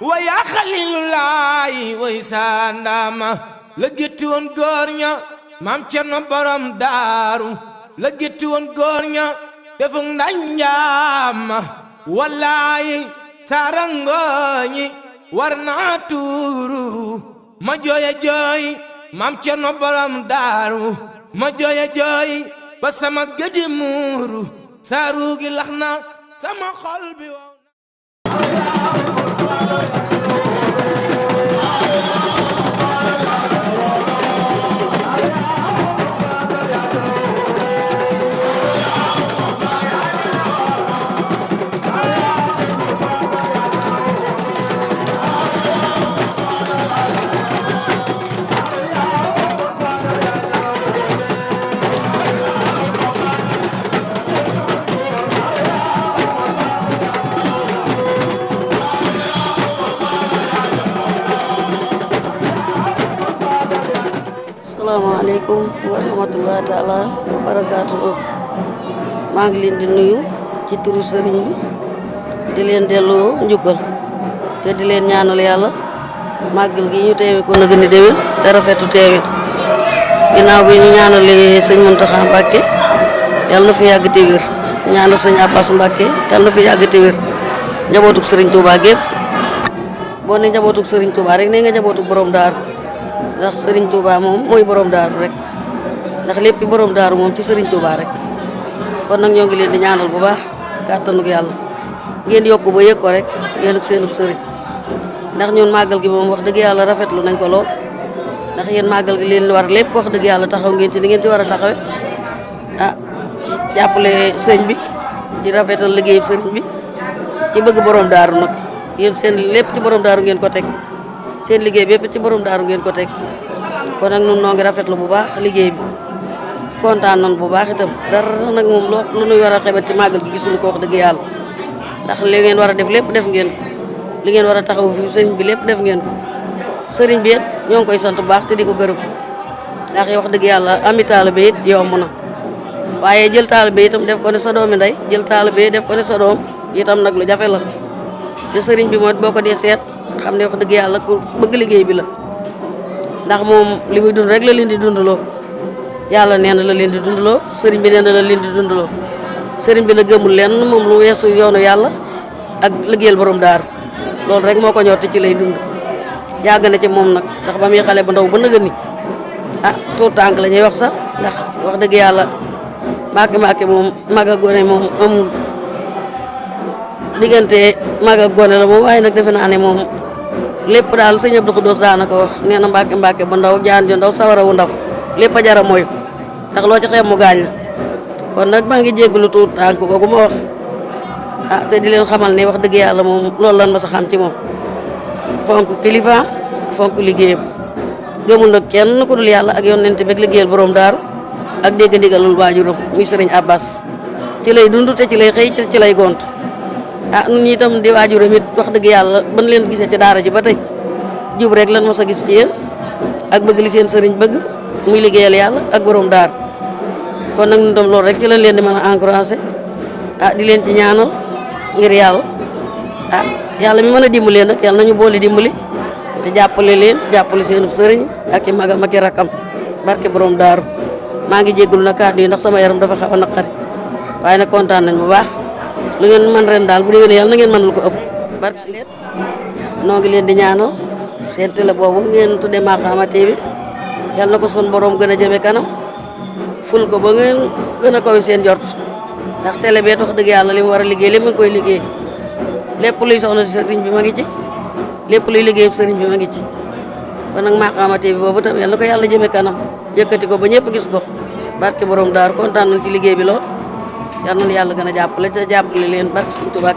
wa yaa xalilullaay way saandama la gétti woon góor ña maam Cerno borom daaru la gétti woon góor ña defuk ndanjaama wallaayi saarangooñi war naa tuuru ma jooya jooy maam Cerno borom daaru ma jooya jooy ba sama gëdi muuru saaruugi lax na sama xol bi wow Assalamualaikum warahmatullahi taala wabarakatuh. Maa ngi leen di nuyu ci turu sëriñ bi di leen delloo njukkal te di leen ñaanal yàlla màggal gi ñu teewe ko na gën a déwén te rafetu teewe ginnaaw bi ñu ñaanalee sëñ Muntaxa Mbàkke yàlla na fi yàgg te wér ñaanal sëñ Abbas Mbàkke yàlla na fi yàgg te wér njabootuk sëriñ Touba gépp boo ne njabootuk sëriñ Touba rek ne nga njabootuk borom daaru ndax Serigne Touba moom mooy borom daaru rek ndax lépp borom daaru moom ci Serigne Touba rek kon nag ñoo ngi leen di ñaanal bu baax kàttanug yàlla ngeen yokku ba yëg ko rek yéen ak seenub sëriñ ndax ñun màggal gi moom wax dëgg yàlla rafetlu nañ ko lool ndax yéen màggal gi leen war lépp wax dëgg yàlla taxaw ngeen ci ni ngeen ci war a taxawe ci jàppale sëñ bi ci rafetal liggéeyub sëriñ bi ci bëgg borom daaru nag yéen seen lépp ci borom daaru ngeen ko teg seen liggéey bépp ci borom daaru ngeen ko teg kon nag ñun noo ngi rafetlu bu baax liggéey bi kontaan nañ bu baax itam dara nag moom lu nuy war a xebet ci màggal gi gisuñu ko wax dëgg yàlla ndax li ngeen war a def lépp def ngeen ko li ngeen war a taxaw fi sëriñ bi lépp def ngeen ko sëriñ bi it ñoo ngi koy sant bu baax te di ko gërëm ndax wax dëgg yàlla ami taalibe it yomb na waaye jël taalibe itam def ko ne sa doomi ndey jël taalibe def ko ne sa doom itam nag lu jafe la te sëriñ bi moo boo ko dee seet xam ne wax dëgg yàlla ku bëgg liggéey bi la ndax moom li muy dund rek la leen di dundaloo yàlla nee na la leen di dundaloo sëriñ bi nee na la leen di dundaloo sëriñ bi la gëmul lenn moom lu weesu yoonu yàlla ak liggéeyal borom daaru loolu rek moo ko ñor te ci lay dund yàgg na ci moom nag ndax ba muy xale ba ndaw ba nëgë ni tuut tànk la ñuy wax sax ndax wax dëgg yàlla maake moom mag ak gone moom amul diggante mag ak gone la moom waaye nag defe naa ne moom lépp daal sëñ Abdou Khoudoss daana ko wax nee na mbàkke bu ndaw jaan ju ndaw sawara wu ndaw lépp a jara mooy ndax loo ci xeeb mu gaañ la kon nag maa ngi jégglu tuut tànk kooku ma wax te di leen xamal ne wax dëgg yàlla moom loolu lan ma sa xam ci moom fonk kilifa fonk liggéeyam gëmul nag kenn ku dul yàlla ak yonent bi ak liggéeyal borom daaru ak dégg ndigalul waajuram muy sëriñ Abbas ci lay dund te ci lay xëy ci lay gont nun ñi itam di waajuram it wax dëgg yàlla ban leen gisee ci daara ji ba tey jub rek lan mos a gis ci yéen ak bëgg li seen sëriñ bëgg muy liggéeyal yàlla ak borom daaru kon nag ñun tam loolu rek ci lañ leen di mën a encouragé di leen ci ñaanal ngir yàlla yàlla mi mën a dimbali nag yàlla nañu boole dimbali te jàppale leen jàppale seenub sëriñ ak i magam ak i rakam barke borom daaru maa ngi jéggul na kàddu yi ndax sama yaram dafa xaw a naqari waaye nag kontaan nañ bu baax lu ngeen man ren daal bu déwénee yàlla na ngeen mën lu ko ëpp barke si leen noo ngi leen di ñaanal seen télé boobu ngeen tuddee Makhama TV yàlla na ko son borom gën a jëme kanam ful ko ba ngeen gën a kawe seen jort ndax télé bee tax dëgg yàlla li mu war a liggéey lépp mi ngi koy liggéey lépp luy soxna si sëriñ bi ma ngi ci lépp luy liggéey sëriñ bi ma ngi ci kon nag Makhama TV boobu tam yàlla na ko yàlla jëme kanam yëkkati ko ba ñëpp gis ko barke borom daaru kontaan nañ ci liggéey bi lool yàlla na yàlla gën a jàppale te jàppale leen barke Sëriñ Tuubaa